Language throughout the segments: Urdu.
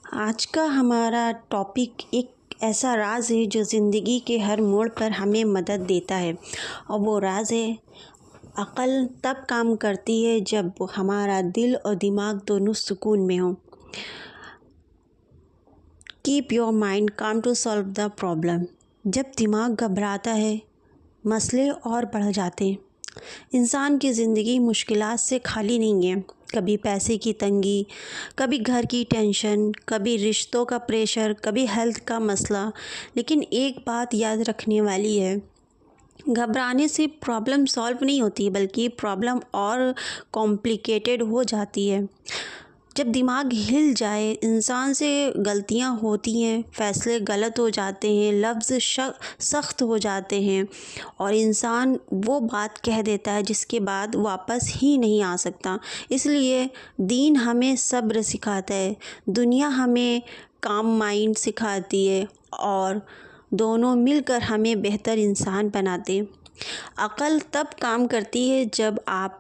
آج کا ہمارا ٹاپک ایک ایسا راز ہے جو زندگی کے ہر موڑ پر ہمیں مدد دیتا ہے، اور وہ راز ہے عقل تب کام کرتی ہے جب ہمارا دل اور دماغ دونوں سکون میں ہوں۔ Keep your mind calm to solve the problem. جب دماغ گھبراتا ہے مسئلے اور بڑھ جاتے ہیں۔ انسان کی زندگی مشکلات سے خالی نہیں ہے۔ کبھی پیسے کی تنگی، کبھی گھر کی ٹینشن، کبھی رشتوں کا پریشر، کبھی ہیلتھ کا مسئلہ۔ لیکن ایک بات یاد رکھنے والی ہے، گھبرانے سے پرابلم سالو نہیں ہوتی بلکہ پرابلم اور کمپلیکیٹڈ ہو جاتی ہے۔ جب دماغ ہل جائے انسان سے غلطیاں ہوتی ہیں، فیصلے غلط ہو جاتے ہیں، لفظ سخت ہو جاتے ہیں اور انسان وہ بات کہہ دیتا ہے جس کے بعد واپس ہی نہیں آ سکتا۔ اس لیے دین ہمیں صبر سکھاتا ہے، دنیا ہمیں کام مائنڈ سکھاتی ہے اور دونوں مل کر ہمیں بہتر انسان بناتے ہیں۔ عقل تب کام کرتی ہے جب آپ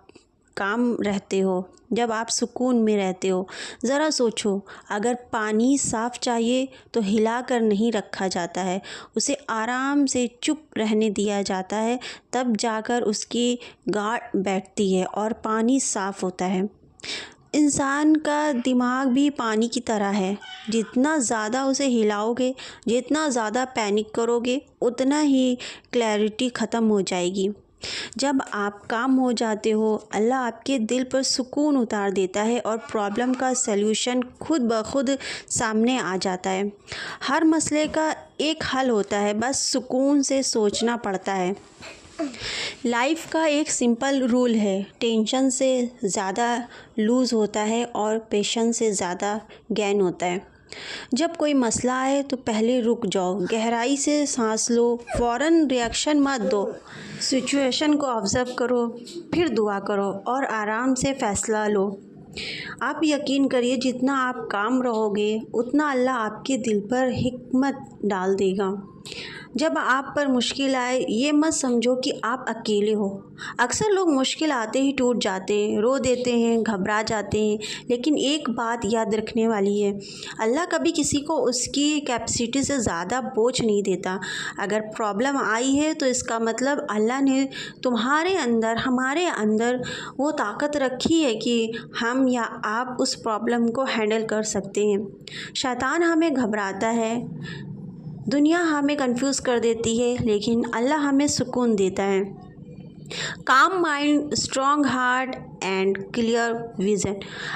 کام رہتے ہو، جب آپ سکون میں رہتے ہو۔ ذرا سوچو، اگر پانی صاف چاہیے تو ہلا کر نہیں رکھا جاتا ہے، اسے آرام سے چپ رہنے دیا جاتا ہے، تب جا کر اس کی گاڑھ بیٹھتی ہے اور پانی صاف ہوتا ہے۔ انسان کا دماغ بھی پانی کی طرح ہے، جتنا زیادہ اسے ہلاؤ گے، جتنا زیادہ پینک کرو گے، اتنا ہی کلیئرٹی ختم ہو جائے گی۔ جب آپ کام ہو جاتے ہو، اللہ آپ کے دل پر سکون اتار دیتا ہے اور پرابلم کا سلیوشن خود بخود سامنے آ جاتا ہے۔ ہر مسئلے کا ایک حل ہوتا ہے، بس سکون سے سوچنا پڑتا ہے۔ لائف کا ایک سمپل رول ہے، ٹینشن سے زیادہ لوز ہوتا ہے اور پیشنس سے زیادہ گین ہوتا ہے۔ جب کوئی مسئلہ آئے تو پہلے رک جاؤ، گہرائی سے سانس لو، فوراً ریاکشن مت دو، سچویشن کو آبزرو کرو، پھر دعا کرو اور آرام سے فیصلہ لو۔ آپ یقین کریے، جتنا آپ کام رہو گے اتنا اللہ آپ کے دل پر حکمت ڈال دے گا۔ جب آپ پر مشکل آئے یہ مت سمجھو کہ آپ اکیلے ہو۔ اکثر لوگ مشکل آتے ہی ٹوٹ جاتے ہیں، رو دیتے ہیں، گھبرا جاتے ہیں، لیکن ایک بات یاد رکھنے والی ہے، اللہ کبھی کسی کو اس کی کیپیسٹی سے زیادہ بوجھ نہیں دیتا۔ اگر پرابلم آئی ہے تو اس کا مطلب اللہ نے تمہارے اندر، ہمارے اندر وہ طاقت رکھی ہے کہ ہم یا آپ اس پرابلم کو ہینڈل کر سکتے ہیں۔ شیطان ہمیں گھبراتا ہے، دنیا ہمیں کنفیوز کر دیتی ہے، لیکن اللہ ہمیں سکون دیتا ہے۔ Calm mind, strong heart and clear vision.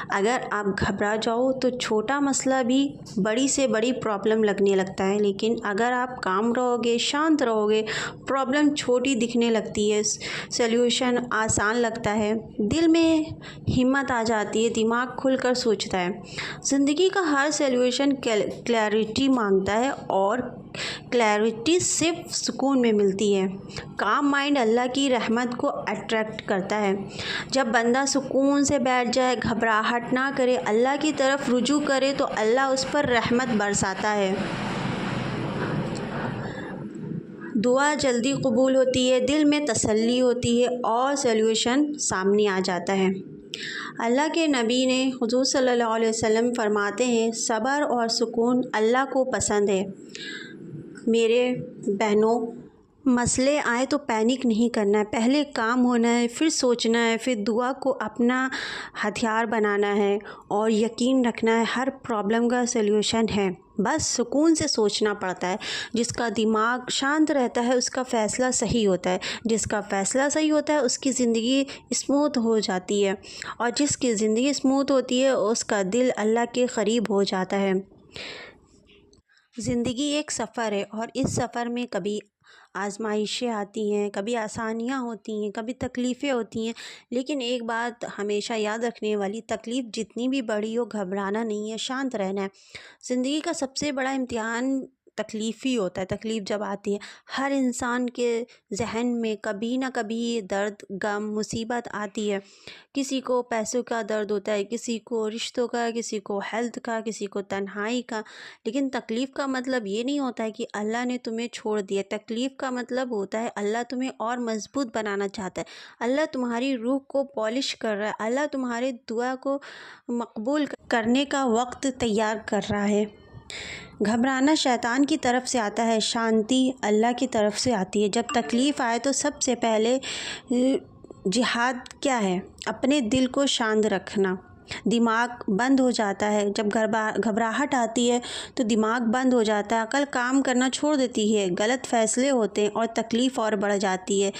اگر آپ گھبرا جاؤ تو چھوٹا مسئلہ بھی بڑی سے بڑی پرابلم لگنے لگتا ہے، لیکن اگر آپ کام رہو گے، شانت رہو گے، پرابلم چھوٹی دکھنے لگتی ہے، سلیوشن آسان لگتا ہے، دل میں ہمت آ جاتی ہے، دماغ کھل کر سوچتا ہے۔ زندگی کا ہر سلیوشن کلیئرٹی مانگتا ہے اور کلیئرٹی صرف سکون میں ملتی ہے۔ کام مائنڈ اللہ کی رحمت کو اٹریکٹ کرتا ہے۔ جب بندہ سکون سے بیٹھ جائے، گھبراہٹ نہ کرے، اللہ کی طرف رجوع کرے تو اللہ اس پر رحمت برساتا ہے۔ دعا جلدی قبول ہوتی ہے، دل میں تسلی ہوتی ہے اور سلیوشن سامنے آ جاتا ہے۔ اللہ کے نبی نے حضور صلی اللہ علیہ وسلم فرماتے ہیں، صبر اور سکون اللہ کو پسند ہے۔ میرے بہنوں، مسئلے آئے تو پینک نہیں کرنا ہے، پہلے کام ہونا ہے، پھر سوچنا ہے، پھر دعا کو اپنا ہتھیار بنانا ہے اور یقین رکھنا ہے ہر پرابلم کا سلیوشن ہے، بس سکون سے سوچنا پڑتا ہے۔ جس کا دماغ شانت رہتا ہے اس کا فیصلہ صحیح ہوتا ہے، جس کا فیصلہ صحیح ہوتا ہے اس کی زندگی اسموتھ ہو جاتی ہے، اور جس کی زندگی اسموتھ ہوتی ہے اس کا دل اللہ کے قریب ہو جاتا ہے۔ زندگی ایک سفر ہے اور اس سفر میں کبھی آزمائشیں آتی ہیں، کبھی آسانیاں ہوتی ہیں، کبھی تکلیفیں ہوتی ہیں، لیکن ایک بات ہمیشہ یاد رکھنے والی، تکلیف جتنی بھی بڑی ہو گھبرانا نہیں ہے، شانت رہنا ہے۔ زندگی کا سب سے بڑا امتحان تکلیف ہی ہوتا ہے۔ تکلیف جب آتی ہے ہر انسان کے ذہن میں کبھی نہ کبھی درد، غم، مصیبت آتی ہے۔ کسی کو پیسوں کا درد ہوتا ہے، کسی کو رشتوں کا، کسی کو ہیلتھ کا، کسی کو تنہائی کا۔ لیکن تکلیف کا مطلب یہ نہیں ہوتا ہے کہ اللہ نے تمہیں چھوڑ دیا۔ تکلیف کا مطلب ہوتا ہے اللہ تمہیں اور مضبوط بنانا چاہتا ہے، اللہ تمہاری روح کو پالش کر رہا ہے، اللہ تمہارے دعا کو مقبول کرنے کا وقت تیار کر رہا ہے۔ گھبرانا شیطان کی طرف سے آتا ہے، شانتی اللہ کی طرف سے آتی ہے۔ جب تکلیف آئے تو سب سے پہلے جہاد کیا ہے؟ اپنے دل کو شانت رکھنا۔ دماغ بند ہو جاتا ہے جب گھبراہٹ آتی ہے تو دماغ بند ہو جاتا ہے، عقل کام کرنا چھوڑ دیتی ہے، غلط فیصلے ہوتے ہیں اور تکلیف اور بڑھ جاتی ہے۔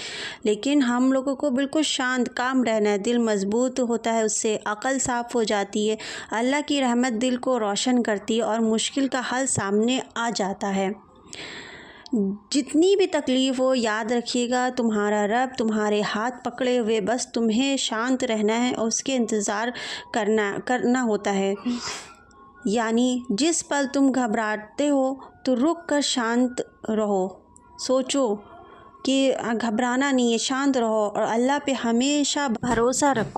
لیکن ہم لوگوں کو بالکل شانت کام رہنا ہے، دل مضبوط ہوتا ہے، اس سے عقل صاف ہو جاتی ہے، اللہ کی رحمت دل کو روشن کرتی ہے اور مشکل کا حل سامنے آ جاتا ہے۔ جتنی بھی تکلیف ہو یاد رکھیے گا تمہارا رب تمہارے ہاتھ پکڑے ہوئے، بس تمہیں شانت رہنا ہے اور اس کے انتظار کرنا ہوتا ہے۔ یعنی جس پل تم گھبراتے ہو تو رک کر شانت رہو، سوچو کہ گھبرانا نہیں ہے، شانت رہو اور اللہ پہ ہمیشہ بھروسہ رکھو۔